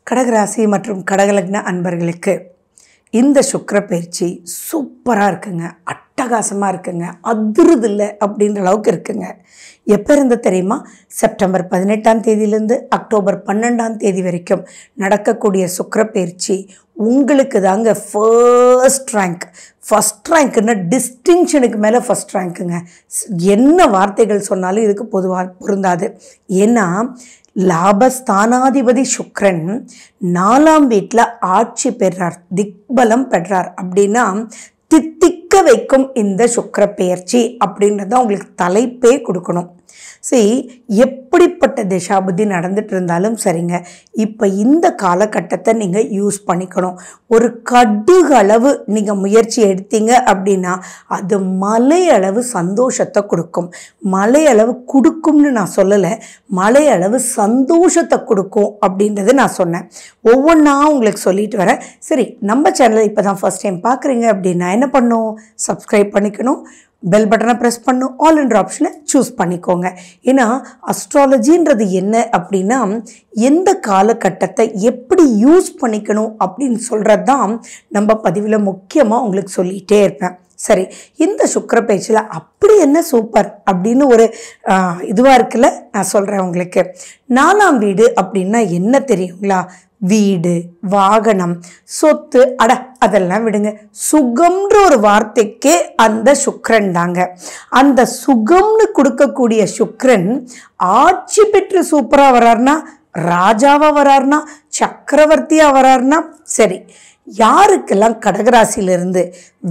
கடகராசி மற்றும் கடகலக்ன அன்பர்களுக்கு இந்த சுக்கிர பயிற்சி சூப்பராக இருக்குங்க, அட்டகாசமாக இருக்குங்க, அதிருதில்லை அப்படின்ற அளவுக்கு இருக்குங்க. எப்போ இருந்து தெரியுமா? செப்டம்பர் 18ஆம் தேதியிலேருந்து அக்டோபர் 12ஆம் தேதி வரைக்கும் நடக்கக்கூடிய சுக்கிர பயிற்சி உங்களுக்கு தாங்க ஃபர்ஸ்ட் ரேங்க்னா டிஸ்டிங்ஷனுக்கு மேலே ஃபர்ஸ்ட் ரேங்க்குங்க. என்ன வார்த்தைகள் சொன்னாலும் இதுக்கு பொதுவாக பொருந்தாது. ஏன்னா லாபஸ்தானாதிபதி சுக்கிரன் 4ஆம் வீட்டில் ஆட்சி பெறார், திக்பலம் பெறார். அப்படின்னா தித்திக்க வைக்கும் இந்த சுக்கிர பெயர்ச்சி அப்படின்றத உங்களுக்கு தலைப்பே கொடுக்கணும். சரி, எப்படிப்பட்ட திசாபுத்தி நடந்துட்டு இருந்தாலும் சரிங்க, இப்போ இந்த காலகட்டத்தை நீங்கள் யூஸ் பண்ணிக்கணும். ஒரு கடுகளவு நீங்கள் முயற்சி எடுத்தீங்க அப்படின்னா அது மலையளவு சந்தோஷத்தை கொடுக்கும். மலையளவு கொடுக்கும்னு நான் சொல்லலை, மலையளவு சந்தோஷத்தை கொடுக்கும் அப்படின்றத நான் சொன்னேன். ஒவ்வொன்றா உங்களுக்கு சொல்லிட்டு வரேன். சரி, நம்ம சேனலை இப்போ தான் ஃபர்ஸ்ட் டைம் பார்க்குறீங்க அப்படின்னா என்ன பண்ணணும்? சப்ஸ்கிரைப் பண்ணிக்கணும், பெல் பட்டனை ப்ரெஸ் பண்ணணும், ஆல் என்ற ஆப்ஷனை சூஸ் பண்ணிக்கோங்க. ஏன்னா அஸ்ட்ராலஜின்றது என்ன அப்படின்னா எந்த காலகட்டத்தை எப்படி யூஸ் பண்ணிக்கணும் அப்படின்னு சொல்கிறது தான் நம்ம பதிவில் முக்கியமாக உங்களுக்கு சொல்லிகிட்டே இருப்பேன். சரி, இந்த சுக்கிர பயிற்சியில் அப்படி என்ன சூப்பர் அப்படின்னு ஒரு இதுவாக இருக்குல்ல, நான் சொல்கிறேன் உங்களுக்கு. 4ஆம் வீடு அப்படின்னா என்ன தெரியுங்களா? வீடு, வாகனம், சொத்து, அதெல்லாம் விடுங்க. சுகம்ன்ற ஒரு வார்த்தைக்கே அந்த சுக்கிரன் தாங்க. அந்த சுகம்னு கொடுக்கக்கூடிய சுக்கிரன் ஆட்சி பெற்று சூப்பராக வராருனா, ராஜாவாக வராருனா, சக்கரவர்த்தியாக வராருனா சரி. யாருக்கெல்லாம் கடகராசியிலிருந்து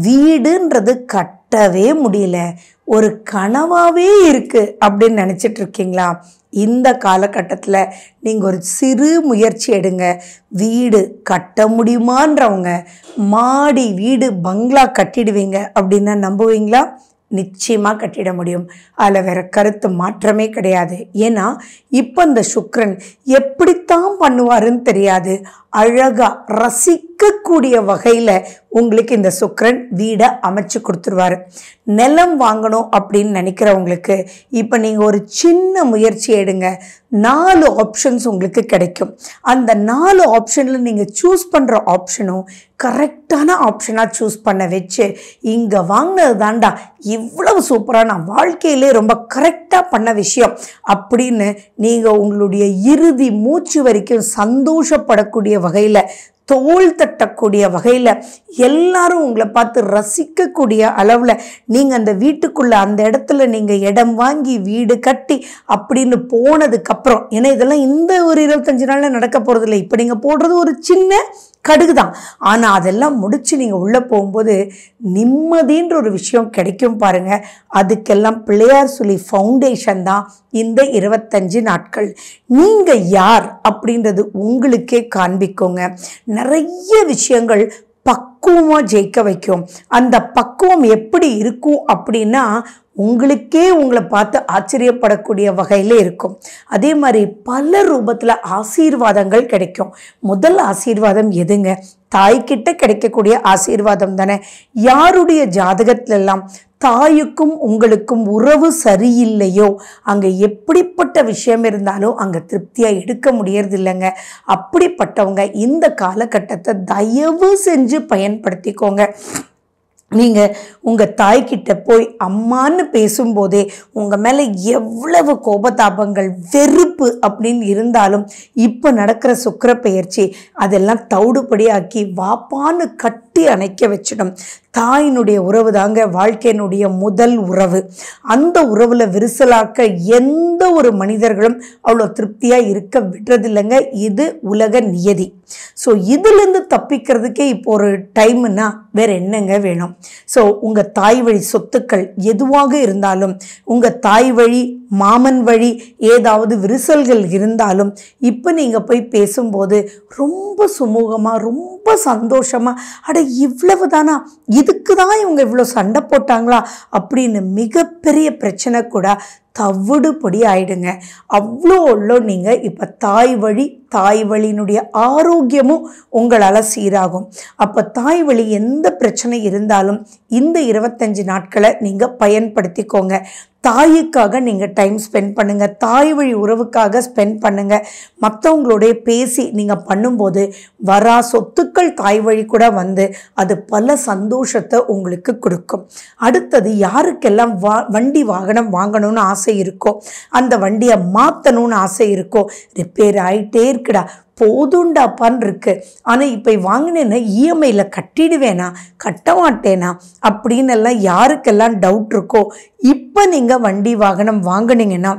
வீடுன்றது கட்டவே முடியல, ஒரு கனவாகவே இருக்குது அப்படின்னு நினச்சிட்டு இருக்கீங்களா? இந்த காலகட்டத்தில் நீங்கள் ஒரு சிறு முயற்சி எடுங்க. வீடு கட்ட முடியுமான்றவங்க மாடி வீடு பங்களா கட்டிடுவீங்க அப்படின்னா நம்புவீங்களா? நிச்சயமாக கட்டிட முடியும். அதில் வேற கருத்து மாற்றமே கிடையாது. ஏன்னா இப்போ இந்த சுக்கிரன் எப்படித்தான் பண்ணுவாருன்னு தெரியாது, அழகாக ரசிக்கக்கூடிய வகையில் உங்களுக்கு இந்த சுக்கிரன் வீடை அமைச்சு கொடுத்துருவாரு. நிலம் வாங்கணும் அப்படின்னு நினைக்கிறவங்களுக்கு இப்போ நீங்கள் ஒரு சின்ன முயற்சி எடுங்க. 4 ஆப்ஷன்ஸ் உங்களுக்கு கிடைக்கும். அந்த 4 ஆப்ஷனில் நீங்கள் சூஸ் பண்ணுற ஆப்ஷனும் கரெக்டான ஆப்ஷனாக சூஸ் பண்ண வச்சு இங்கே வாங்கினது தாண்டா இவ்வளவு சூப்பராக நான் வாழ்க்கையிலே ரொம்ப கரெக்டாக பண்ண விஷயம் அப்படின்னு நீங்கள் உங்களுடைய இறுதி மூச்சு வரைக்கும் சந்தோஷப்படக்கூடிய வகையில், தோள் தட்டக்கூடிய வகையில், எல்லாரும் உங்களை பார்த்து ரசிக்கக்கூடிய அளவில் நீங்கள் அந்த வீட்டுக்குள்ளே அந்த இடத்துல நீங்கள் இடம் வாங்கி வீடு கட்டி அப்படின்னு போனதுக்கப்புறம், ஏன்னா இதெல்லாம் இந்த ஒரு 25 நாளில் நடக்க போகிறதில்ல. இப்போ நீங்கள் போடுறது ஒரு சின்ன கடுகு தான், ஆனால் அதெல்லாம் முடித்து நீங்கள் உள்ளே போகும்போது நிம்மதின்ற ஒரு விஷயம் கிடைக்கும் பாருங்கள். அதுக்கெல்லாம் பிள்ளையார் சொல்லி ஃபவுண்டேஷன் தான் இந்த 25 நாட்கள். நீங்கள் யார் அப்படின்றது உங்களுக்கே காண்பிக்கோங்க. நிறைய விஷயங்கள் பக்குவமாக ஜெயிக்க வைக்கும். அந்த பக்குவம் எப்படி இருக்கும் அப்படின்னா உங்களுக்கே உங்களை பார்த்து ஆச்சரியப்படக்கூடிய வகையில் இருக்கும். அதே மாதிரி பல ரூபத்தில் ஆசீர்வாதங்கள் கிடைக்கும். முதல் ஆசீர்வாதம் எதுங்க? தாய்கிட்ட கிடைக்கக்கூடிய ஆசீர்வாதம் தானே. யாருடைய ஜாதகத்திலெல்லாம் தாய்க்கும் உங்களுக்கும் உறவு சரியில்லையோ அங்கே எப்படிப்பட்ட விஷயம் இருந்தாலும் அங்கே திருப்தியாக எடுக்க முடியறது இல்லைங்க. அப்படிப்பட்டவங்க இந்த காலகட்டத்தை தயவு செஞ்சு பயன்படுத்திக்கோங்க. நீங்கள் உங்கள் தாய்கிட்ட போய் அம்மான்னு பேசும்போதே உங்கள் மேலே எவ்வளவு கோபதாபங்கள், வெறுப்பு அப்படின்னு இருந்தாலும் இப்போ நடக்கிற சுக்கிர பெயர்ச்சி அதெல்லாம் தவிடுபடியாக்கி வாப்பான்னு கட்டி அணைக்க வச்சிடும். தாயினுடைய உறவு தாங்க வாழ்க்கையினுடைய முதல் உறவு. அந்த உறவில் விரிசலாக்க எந்த ஒரு மனிதர்களும் அவ்வளோ திருப்தியாக இருக்க விடுறதில்லைங்க. இது உலக நியதி. ஸோ இதுலேருந்து தப்பிக்கிறதுக்கே இப்போ ஒரு டைம்னா வேற என்னங்க வேணும்? ஸோ உங்கள் தாய் வழி சொத்துக்கள் எதுவாக இருந்தாலும், உங்கள் தாய் வழி மாமன் வழி ஏதாவது விரிசல்கள் இருந்தாலும் இப்போ நீங்கள் போய் பேசும்போது ரொம்ப சுமூகமாக, ரொம்ப சந்தோஷமாக, இவ்வளவு தானா, இதுக்கு தான் இவங்க இவ்வளோ சண்டை போட்டாங்களா அப்படின்னு மிகப்பெரிய பிரச்சனை கூட தவிடுபடி ஆயிடுங்க. அவ்வளோ நீங்கள் இப்போ தாய் வழியினுடைய ஆரோக்கியமும் உங்களால் சீராகும். அப்போ தாய் வழி எந்த பிரச்சனை இருந்தாலும் இந்த 25 நாட்களை நீங்கள் பயன்படுத்திக்கோங்க. தாய்க்காக நீங்கள் டைம் ஸ்பெண்ட் பண்ணுங்கள், தாய் வழி உறவுக்காக ஸ்பெண்ட் பண்ணுங்கள். மற்றவங்களோடைய பேசி நீங்கள் பண்ணும்போது வரா சொத்துக்கள் தாய் வழி கூட வந்து அது பல சந்தோஷத்தை உங்களுக்கு கொடுக்கும். அடுத்தது யாருக்கெல்லாம் வண்டி வாகனம் வாங்கணும்னு ஆசை இருக்கோ, அந்த வண்டியை மாற்றணும்னு ஆசை இருக்கோ, ரிப்பேர் ஆகிட்டே இருக்குடா போதுண்டாப்பான்னு இருக்கு, ஆனால் இப்போ வாங்கினேன்னா இஎம்ஐயில் கட்டிடுவேனா கட்ட மாட்டேனா அப்படின்னு எல்லாம் யாருக்கெல்லாம் டவுட் இருக்கோ, இப்போ நீங்கள் வண்டி வாகனம் வாங்கினீங்கன்னா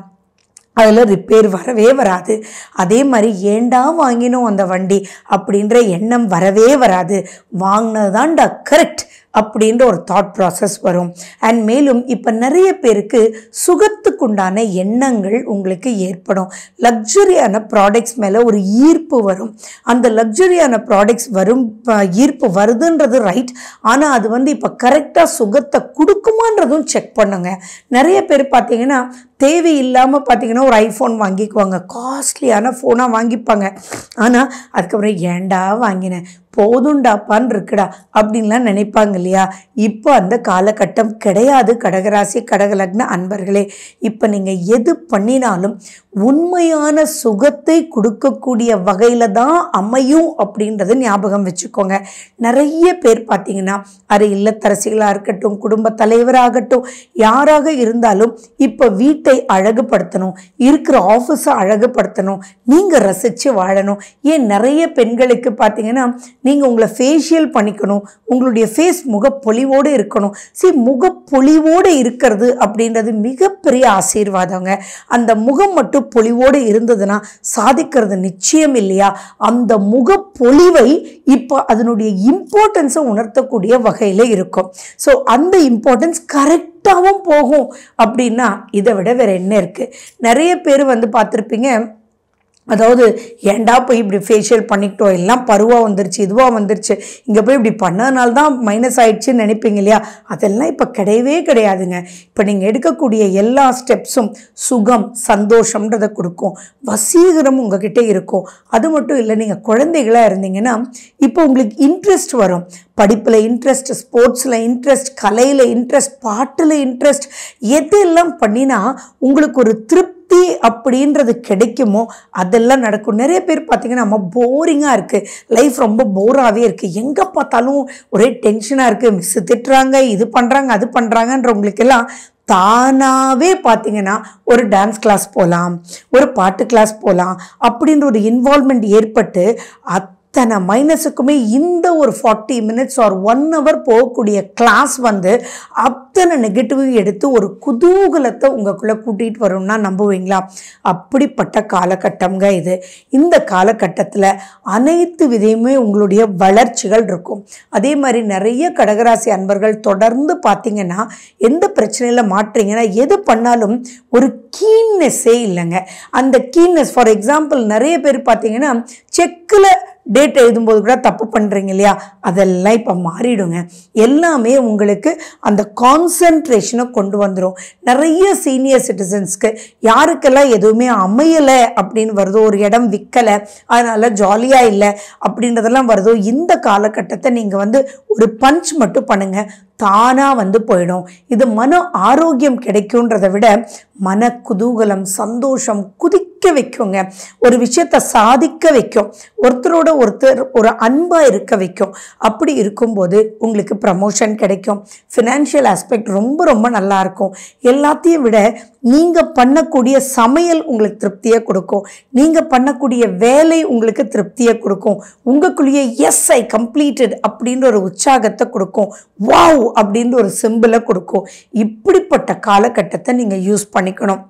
அதில் ரிப்பேர் வரவே வராது. அதே மாதிரி ஏண்டா வாங்கினோம் அந்த வண்டி அப்படின்ற எண்ணம் வரவே வராது. வாங்கினது தான்டா கரெக்ட் அப்படின்ற ஒரு தாட் ப்ராசஸ் வரும். அண்ட் மேலும் இப்போ நிறைய பேருக்கு சுகத்துக்குண்டான எண்ணங்கள் உங்களுக்கு ஏற்படும். லக்ஸரியான ப்ராடக்ட்ஸ் மேலே ஒரு ஈர்ப்பு வரும். அந்த லக்ஸரியான ப்ராடக்ட்ஸ் ஈர்ப்பு வருதுன்றது ரைட், ஆனால் அது இப்போ கரெக்டாக சுகத்தை கொடுக்குமான்றதும் செக் பண்ணுங்க. நிறைய பேர் பார்த்தீங்கன்னா தேவையில்லாமல் பார்த்தீங்கன்னா ஒரு ஐஃபோன் வாங்கிக்குவாங்க, காஸ்ட்லியான ஃபோனாக வாங்கிப்பாங்க. ஆனால் அதுக்கப்புறம் ஏண்டா வாங்கினேன் போதுண்டாப்பான்னு இருக்குடா அப்படின்லாம் நினைப்பாங்க இல்லையா? இப்போ அந்த காலகட்டம் கிடையாது கடகராசி கடகலக்ன அன்பர்களே. இப்போ நீங்கள் எது பண்ணினாலும் உண்மையான சுகத்தை கொடுக்கக்கூடிய வகையில் தான் அமையும் அப்படின்றத ஞாபகம் வச்சுக்கோங்க. நிறைய பேர் பார்த்தீங்கன்னா அது இல்லத்தரசிகளாக இருக்கட்டும், குடும்ப தலைவராகட்டும், யாராக இருந்தாலும் இப்போ வீட்டை அழகுபடுத்தணும், இருக்கிற ஆஃபீஸை அழகுபடுத்தணும், நீங்கள் ரசித்து வாழணும். ஏன் நிறைய பெண்களுக்கு பார்த்தீங்கன்னா நீங்கள் உங்களை ஃபேஷியல் பண்ணிக்கணும், உங்களுடைய ஃபேஸ் முகப்பொலிவோடு இருக்கணும். முகப்பொலிவோடு இருக்கிறது அப்படின்றது மிகப்பெரிய ஆசீர்வாதங்க. அந்த முகம் மட்டும் பொலிவோடு இருந்ததுன்னா சாதிக்கிறது நிச்சயம் இல்லையா? அந்த முகப்பொலிவை இப்போ அதனுடைய இம்பார்ட்டன்ஸை உணர்த்தக்கூடிய வகையில் இருக்கும். ஸோ அந்த இம்பார்ட்டன்ஸ் கரெக்டாகவும் போகும். அப்படின்னா இதை விட வேற என்ன இருக்குது? நிறைய பேர் பார்த்துருப்பீங்க, அதாவது ஏண்டா போய் இப்படி ஃபேஷியல் பண்ணிக்கிட்டோம், எல்லாம் பருவாக வந்துருச்சு, இதுவாக வந்துருச்சு, இங்கே போய் இப்படி பண்ணதுனால தான் மைனஸ் ஆயிடுச்சுன்னு நினைப்பீங்க இல்லையா? அதெல்லாம் இப்போ கிடையவே கிடையாதுங்க. இப்போ நீங்கள் எடுக்கக்கூடிய எல்லா ஸ்டெப்ஸும் சுகம் சந்தோஷம்ன்றதை கொடுக்கும், வசீகரம் உங்ககிட்ட இருக்கும். அது மட்டும் இல்லை, நீங்கள் குழந்தைகளாக இருந்தீங்கன்னா இப்போ உங்களுக்கு இன்ட்ரெஸ்ட் வரும். படிப்பில் இன்ட்ரெஸ்ட், ஸ்போர்ட்ஸில் இன்ட்ரெஸ்ட், கலையில் இன்ட்ரெஸ்ட், பாட்டில் இன்ட்ரெஸ்ட், எதெல்லாம் பண்ணினா உங்களுக்கு ஒரு திருப்தி அப்படின்றது கிடைக்குமோ அதெல்லாம் நடக்கும். நிறைய பேர் பார்த்தீங்கன்னா நம்ம போரிங்காக இருக்குது, லைஃப் ரொம்ப போராகவே இருக்குது, எங்கே பார்த்தாலும் ஒரே டென்ஷனாக இருக்குது, மிஸ் திட்டுறாங்க, இது பண்ணுறாங்க அது பண்ணுறாங்கன்றவங்களுக்கெல்லாம் தானாகவே பார்த்தீங்கன்னா ஒரு டான்ஸ் கிளாஸ் போகலாம், ஒரு பாட்டு கிளாஸ் போகலாம் அப்படின்ற ஒரு இன்வால்மெண்ட் ஏற்பட்டு அத்தனை மைனஸுக்குமே இந்த ஒரு 40 minutes ஆர் 1 hour போகக்கூடிய கிளாஸ் அத்தனை நெகட்டிவ் எடுத்து ஒரு குதூகலத்தை உங்களுக்குள்ளே கூட்டிகிட்டு வரும்னா நம்புவீங்களா? அப்படிப்பட்ட காலகட்டம்ங்க இது. இந்த காலகட்டத்தில் அனைத்து விதையுமே உங்களுடைய வளர்ச்சிகள் இருக்கும். அதே மாதிரி நிறைய கடகராசி அன்பர்கள் தொடர்ந்து பார்த்தீங்கன்னா எந்த பிரச்சனையில் மாட்டுறீங்கன்னா எது பண்ணாலும் ஒரு கீன்னஸே இல்லைங்க. அந்த கீன்னஸ், ஃபார் எக்ஸாம்பிள் நிறைய பேர் பார்த்தீங்கன்னா செக்கில் டேட் எழுதும்போது கூட தப்பு பண்ணுறீங்க இல்லையா? அதெல்லாம் இப்போ மாறிடுங்க. எல்லாமே உங்களுக்கு அந்த கான்சன்ட்ரேஷனை கொண்டு வந்துடும். நிறைய சீனியர் சிட்டிசன்ஸ்க்கு யாருக்கெல்லாம் எதுவுமே அமையலை அப்படின்னு வருதோ, ஒரு இடம் விற்கலை அதனால் ஜாலியாக இல்லை அப்படின்றதெல்லாம் வருதோ, இந்த காலகட்டத்தை நீங்கள் ஒரு பஞ்ச் மட்டும் பண்ணுங்கள், தானாக போயிடும். இது மன ஆரோக்கியம் கிடைக்கும்ன்றதை விட மன குதூகலம் சந்தோஷம் குதிக்க வைக்குங்க. ஒரு விஷயத்தை சாதிக்க வைக்கும், ஒருத்தரோட ஒருத்தர் ஒரு அன்பாக இருக்க வைக்கும். அப்படி இருக்கும்போது உங்களுக்கு ப்ரமோஷன் கிடைக்கும். ஃபினான்ஷியல் ஆஸ்பெக்ட் ரொம்ப ரொம்ப நல்லா இருக்கும். எல்லாத்தையும் விட நீங்கள் பண்ணக்கூடிய சமையல் உங்களுக்கு திருப்தியை கொடுக்கும், நீங்கள் பண்ணக்கூடிய வேலை உங்களுக்கு திருப்தியை கொடுக்கும், உங்களுக்குள்ளேயே எஸ் ஐ கம்ப்ளீட்டட் அப்படின்ற ஒரு உற்சாகத்தை கொடுக்கும், வாவ் அப்படின்ற ஒரு சிம்பிளை கொடுக்கும். இப்படிப்பட்ட காலகட்டத்தை நீங்கள் யூஸ் பண்ணிக்கணும்.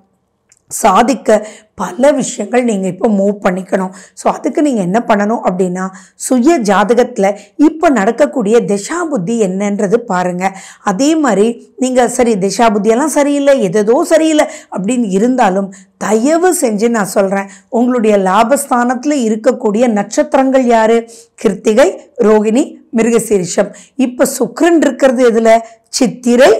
சாதிக்க பல விஷயங்கள் நீங்கள் இப்போ மூவ் பண்ணிக்கணும். ஸோ அதுக்கு நீங்கள் என்ன பண்ணணும் அப்படின்னா சுய ஜாதகத்தில் இப்போ நடக்கக்கூடிய திசா புத்தி என்னன்றது பாருங்கள். அதே மாதிரி நீங்கள் சரி திசா புத்தியெல்லாம் சரியில்லை, எதோ சரியில்லை அப்படின்னு இருந்தாலும் தயவு செஞ்சு நான் சொல்கிறேன், உங்களுடைய லாபஸ்தானத்தில் இருக்கக்கூடிய நட்சத்திரங்கள் யார்? கிருத்திகை, ரோகிணி, மிருகசீரிஷம். இப்போ சுக்கிரன் இருக்கிறது எதில்? சித்திரை,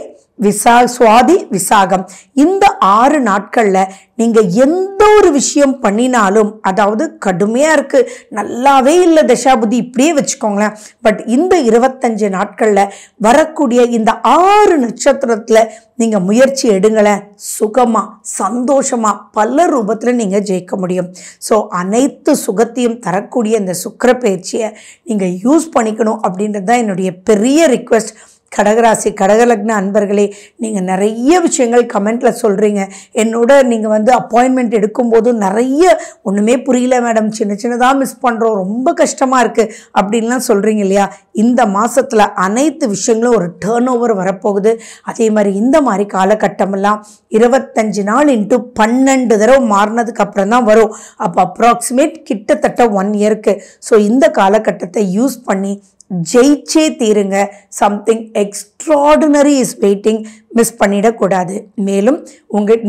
சுவாதி விசாகம் இந்த 6 நாட்கள்ல நீங்க எந்த ஒரு விஷயம் பண்ணினாலும், அதாவது கடுமையா இருக்கு, நல்லாவே இல்லை தசாபுதி இப்படியே வச்சுக்கோங்களேன், பட் இந்த 25 நாட்கள்ல வரக்கூடிய இந்த 6 நட்சத்திரத்துல நீங்க முயற்சி எடுங்களேன், சுகமா சந்தோஷமா பல ரூபத்துல நீங்க ஜெயிக்க முடியும். ஸோ அனைத்து சுகத்தையும் தரக்கூடிய இந்த சுக்கிர பயிற்சியை நீங்க யூஸ் பண்ணிக்கணும் அப்படின்றது தான் என்னுடைய பெரிய ரிக்வெஸ்ட். கடகராசி கடகலக்ன அன்பர்களே, நீங்கள் நிறைய விஷயங்கள் கமெண்ட்டில் சொல்கிறீங்க. என்னோட நீங்கள் அப்பாயின்மெண்ட் எடுக்கும்போது நிறைய ஒன்றுமே புரியல மேடம், சின்ன சின்னதாக மிஸ் பண்ணுறோம், ரொம்ப கஷ்டமாக இருக்குது அப்படின்லாம் சொல்கிறீங்க இல்லையா? இந்த மாதத்தில் அனைத்து விஷயங்களும் ஒரு டேர்ன் ஓவர் வரப்போகுது. அதே மாதிரி இந்த மாதிரி காலகட்டமெல்லாம் 25 நாள் இன்ட்டு 12 தடவை மாறினதுக்கு அப்புறம் தான் வரும். அப்போ அப்ராக்சிமேட் கிட்டத்தட்ட 1 இயருக்கு. ஸோ இந்த காலகட்டத்தை யூஸ் பண்ணி ஜெயிச்சே தீருங்க. Something extraordinary is waiting, miss பண்ணிடக்கூடாது. மேலும்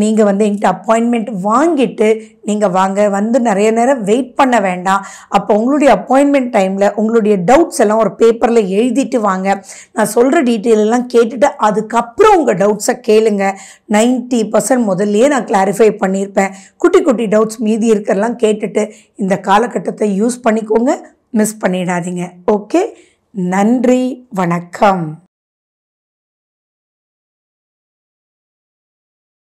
நீங்கள் என்கிட்ட அப்பாயின்மெண்ட் வாங்கிட்டு நீங்கள் வாங்க, நிறைய நேரம் வெயிட் பண்ண வேண்டாம். அப்போ உங்களுடைய அப்பாயின்மெண்ட் டைமில் உங்களுடைய டவுட்ஸ் எல்லாம் ஒரு பேப்பரில் எழுதிட்டு வாங்க. நான் சொல்கிற டீட்டெயில் எல்லாம் கேட்டுட்டு அதுக்கப்புறம் உங்கள் டவுட்ஸை கேளுங்க. 90% முதல்லையே நான் கிளாரிஃபை பண்ணியிருப்பேன். குட்டி குட்டி டவுட்ஸ் மீதி இருக்கிறதெல்லாம் கேட்டுட்டு இந்த காலகட்டத்தை யூஸ் பண்ணிக்கோங்க, மிஸ் பண்ணிடாதீங்க. ஓகே, நன்றி, வணக்கம்.